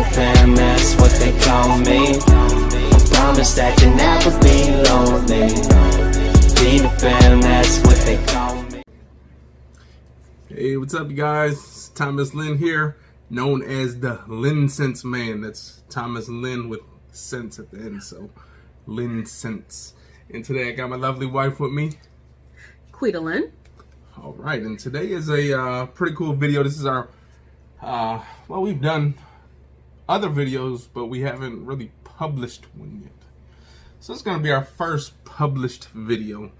Peter Pan, that's what they call me. Promise that you never be lonely. Peter Pan, that's what they call me. Hey, what's up, you guys? It's Thomas Lynn here, known as the Lynn Sense Man. That's Thomas Lynn with sense at the end, so Lynn Sense. And today I got my lovely wife with me, Quita Lynn. All right, and today is a pretty cool video. This is our, well, we've done other videos, but we haven't really published one yet. So it's going to be our first published video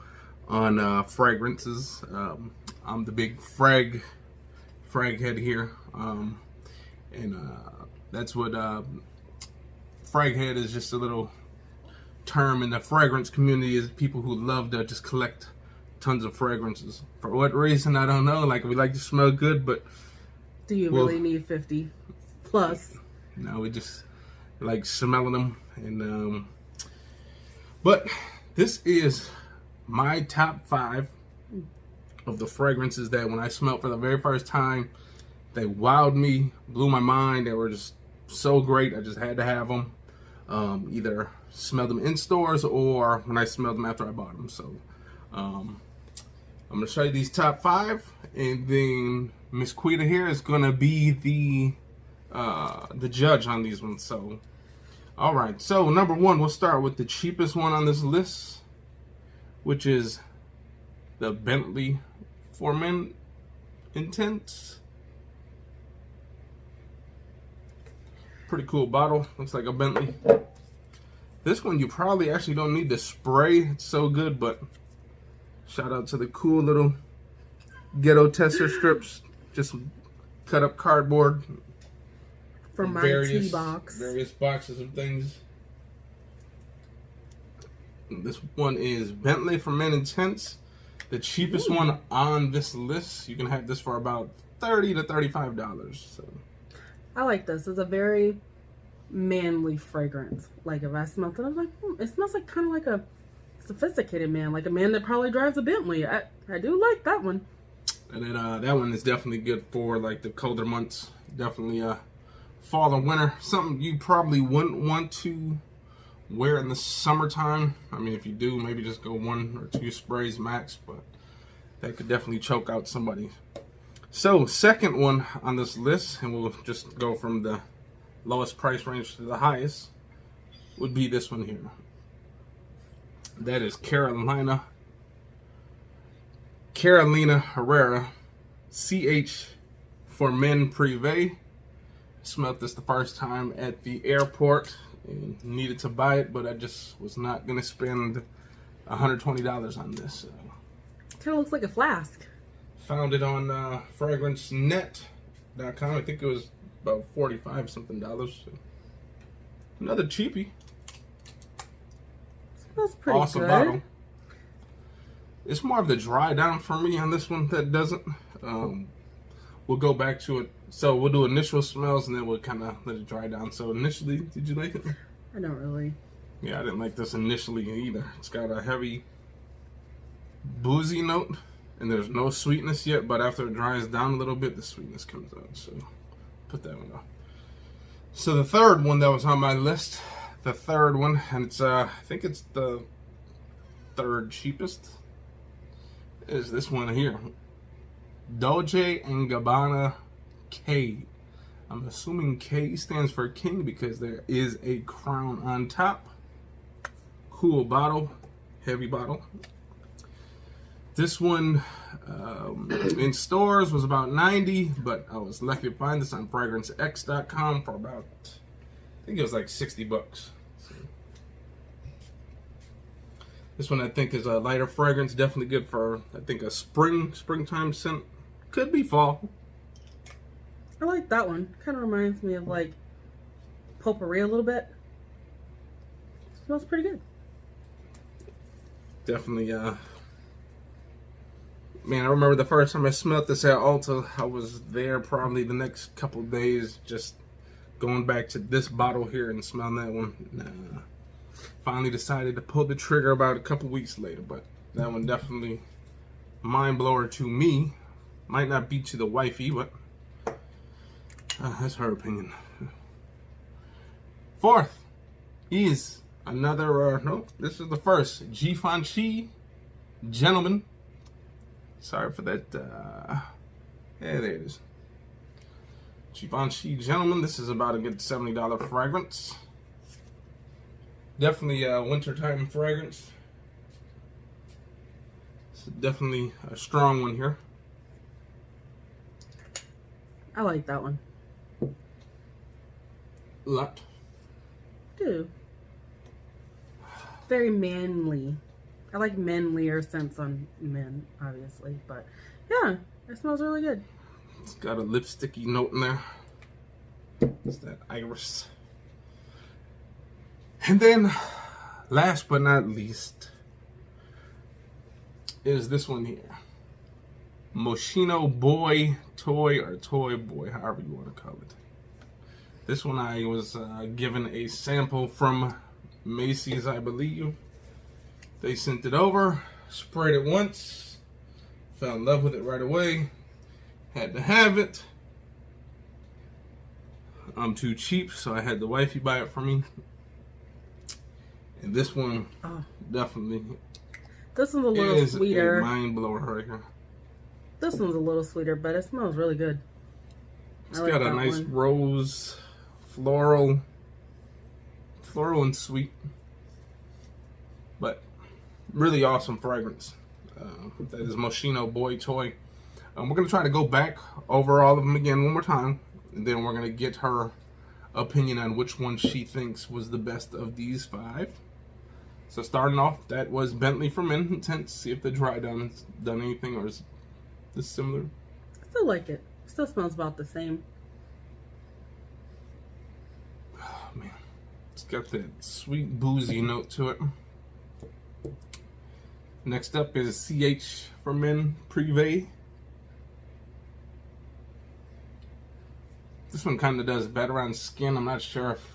on fragrances. I'm the big frag head here, and that's what frag head is. Just a little term in the fragrance community, is people who love to just collect tons of fragrances. For what reason, I don't know. Like, we like to smell good, but do you really need 50 plus? No, we just like smelling them. And but this is my top 5 of the fragrances that when I smelled for the very first time, they wowed me, blew my mind. They were just so great. I just had to have them. Either smell them in stores or when I smelled them after I bought them. So I'm gonna show you these top 5, and then Miss Quita here is gonna be the judge on these ones. So all right, so number 1, we'll start with the cheapest one on this list, which is the Bentley For Men Intense. Pretty cool bottle, looks like a Bentley. This one you probably actually don't need to spray, it's so good, but shout out to the cool little ghetto tester strips. Just cut up cardboard from my tea box. Various boxes of things. This one is Bentley For Men Intense, the cheapest one on this list. You can have this for about $30 to $35. So I like this. It's a very manly fragrance. Like, if I smelled it, I was like, it smells like kind of like a sophisticated man, like a man that probably drives a Bentley. I do like that one. And then that one is definitely good for like the colder months. Definitely fall or winter. Something you probably wouldn't want to wear in the summertime. I mean, if you do, maybe just go 1 or 2 sprays max, but that could definitely choke out somebody. So second one on this list, and we'll just go from the lowest price range to the highest, would be this one here. That is Carolina Herrera CH For Men Privé. Smelled this the first time at the airport and needed to buy it, but I just was not gonna spend $120 on this. So. Kind of looks like a flask. Found it on fragrancenet.com. I think it was about $45 something. So. Another cheapie. That's pretty awesome good. Bottle. It's more of the dry down for me on this one that doesn't. We'll go back to it. So we'll do initial smells and then we'll kind of let it dry down. So initially, did you like it? I don't really. Yeah, I didn't like this initially either. It's got a heavy boozy note and there's no sweetness yet, but after it dries down a little bit, the sweetness comes out. So put that one off. So the third one that was on my list, the third one, and it's I think it's the third cheapest, is this one here. Dolce & Gabbana K. I'm assuming K stands for king because there is a crown on top. Cool bottle, heavy bottle. This one in stores was about $90, but I was lucky to find this on FragranceX.com for about, I think it was like $60. So this one I think is a lighter fragrance, definitely good for, I think, a springtime scent. Could be fall. I like that one. Kind of reminds me of like potpourri a little bit. Smells pretty good. Definitely, man, I remember the first time I smelled this at Ulta, I was there probably the next couple of days just going back to this bottle here and smelling that one. Nah. Finally decided to pull the trigger about a couple weeks later, but that one definitely mind blower to me. Might not be to the wifey, but that's her opinion. Fourth is another, no, this is the first, Givenchy Gentleman. Sorry for that, yeah, there it is. Givenchy Gentleman, this is about a good $70 fragrance. Definitely a wintertime fragrance. It's definitely a strong one here. I like that one. Lot. Do. Very manly. I like manlier scents on men, obviously, but yeah, it smells really good. It's got a lipsticky note in there. It's that iris. And then, last but not least, is this one here. Moschino Boy Toy, or Toy Boy, however you want to call it. This one I was given a sample from Macy's, I believe. They sent it over, sprayed it once, fell in love with it right away, had to have it. I'm too cheap, so I had the wifey buy it for me. And this one, definitely, this one's a little is sweeter. a mind blower right here. This one's a little sweeter, but it smells really good. It's got a nice rose, floral and sweet, but really awesome fragrance. That is Moschino Boy Toy. We're going to try to go back over all of them again one more time, and then we're going to get her opinion on which one she thinks was the best of these 5. So starting off, that was Bentley for Men Intense. See if the dry down has done anything, or is this similar? I still like it. Still smells about the same. Oh man, it's got that sweet boozy note to it. Next up is CH for Men Privé. This one kind of does better on skin. I'm not sure if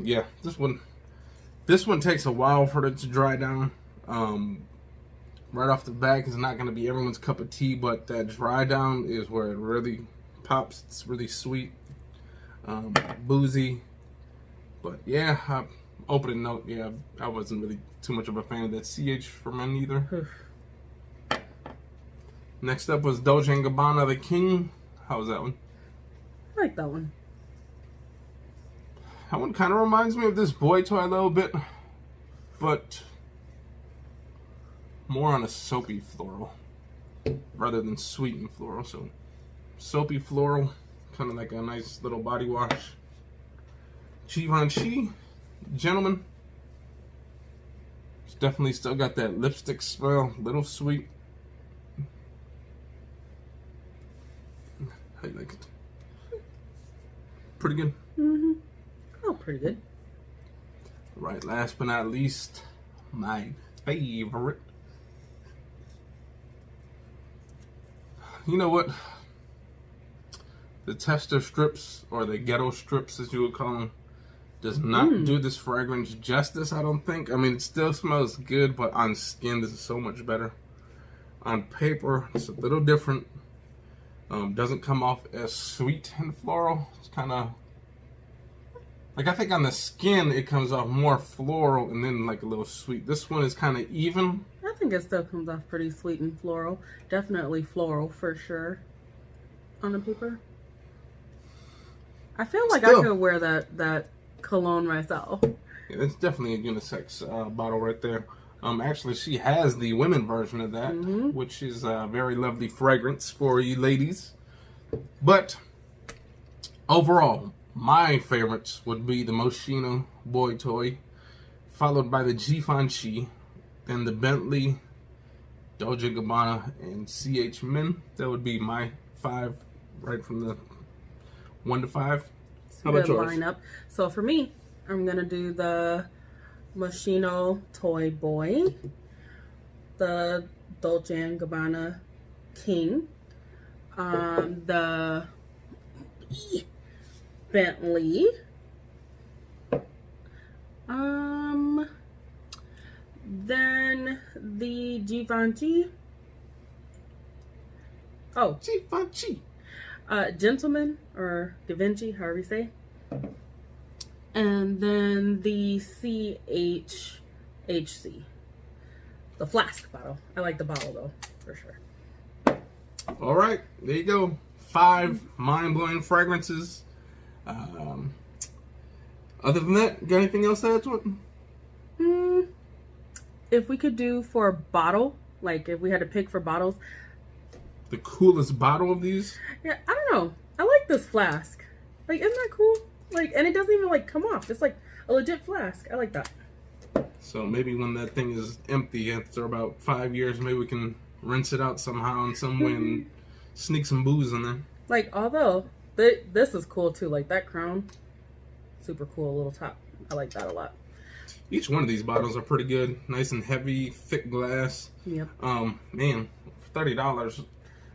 yeah, this one takes a while for it to dry down. Right off the back is not going to be everyone's cup of tea, but that dry down is where it really pops. It's really sweet, boozy, but yeah, opening note, yeah, I wasn't really too much of a fan of that CH for Men either. Next up was Dolce & Gabbana The King. How was that one? I like that one. That one kind of reminds me of this Boy Toy a little bit, but more on a soapy floral rather than sweet and floral. So soapy floral, kind of like a nice little body wash. Givenchy Gentleman. It's definitely still got that lipstick smell, little sweet. How you like it? Pretty good. Mm-hmm. Oh, pretty good. Right, last but not least, my favorite. You know what? The tester strips, or the ghetto strips as you would call them, does not do this fragrance justice, I don't think. I mean, it still smells good, but on skin, this is so much better. On paper, it's a little different. Doesn't come off as sweet and floral. It's kind of like, I think on the skin it comes off more floral and then like a little sweet. This one is kind of even. I think it still comes off pretty sweet and floral. Definitely floral for sure on the paper. I feel like Still, I could wear that cologne myself. Yeah, it's definitely a unisex bottle right there. Actually, she has the women version of that, which is a very lovely fragrance for you ladies. But overall, my favorites would be the Moschino Boy Toy, followed by the Givenchy, then the Bentley, Dolce & Gabbana, and CH Men. That would be my 5, right from the 1 to 5. How about yours? Lineup. So for me, I'm gonna do the Moschino Toy Boy, the Dolce & Gabbana King, the Bentley, then the Givenchy. Oh, Givenchy. Gentleman or Da Vinci, however you say. And then the CHHC, the flask bottle. I like the bottle though, for sure. All right, there you go. 5 mind-blowing fragrances. Other than that, got anything else to add to it? If we could do for a bottle, like if we had to pick for bottles. The coolest bottle of these? Yeah, I don't know. I like this flask. Like, isn't that cool? Like, and it doesn't even like come off. It's like a legit flask. I like that. So maybe when that thing is empty after about 5 years, maybe we can rinse it out somehow in some way and sneak some booze in there. Like, although this is cool too. Like that crown, super cool little top. I like that a lot. Each one of these bottles are pretty good. Nice and heavy, thick glass. Yep. Man, for $30,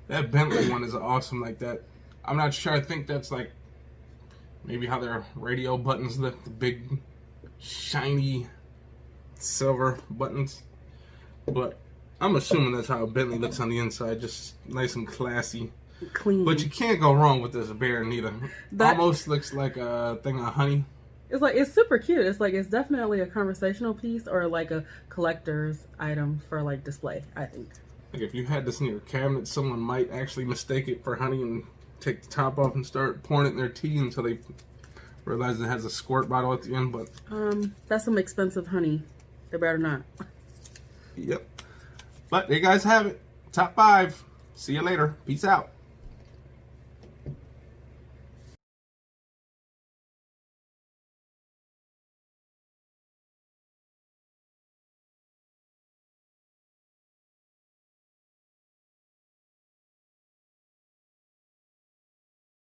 that Bentley one is awesome like that. I'm not sure. I think that's like maybe how their radio buttons look. The big, shiny, silver buttons. But I'm assuming that's how a Bentley looks on the inside. Just nice and classy. Clean. But you can't go wrong with this bear, neither. That- Almost looks like a thing of honey. It's like, it's super cute. It's like, it's definitely a conversational piece or like a collector's item for like display, I think. Like if you had this in your cabinet, someone might actually mistake it for honey and take the top off and start pouring it in their tea until they realize it has a squirt bottle at the end. But that's some expensive honey. They better not. yep. But there you guys have it. Top 5. See you later. Peace out.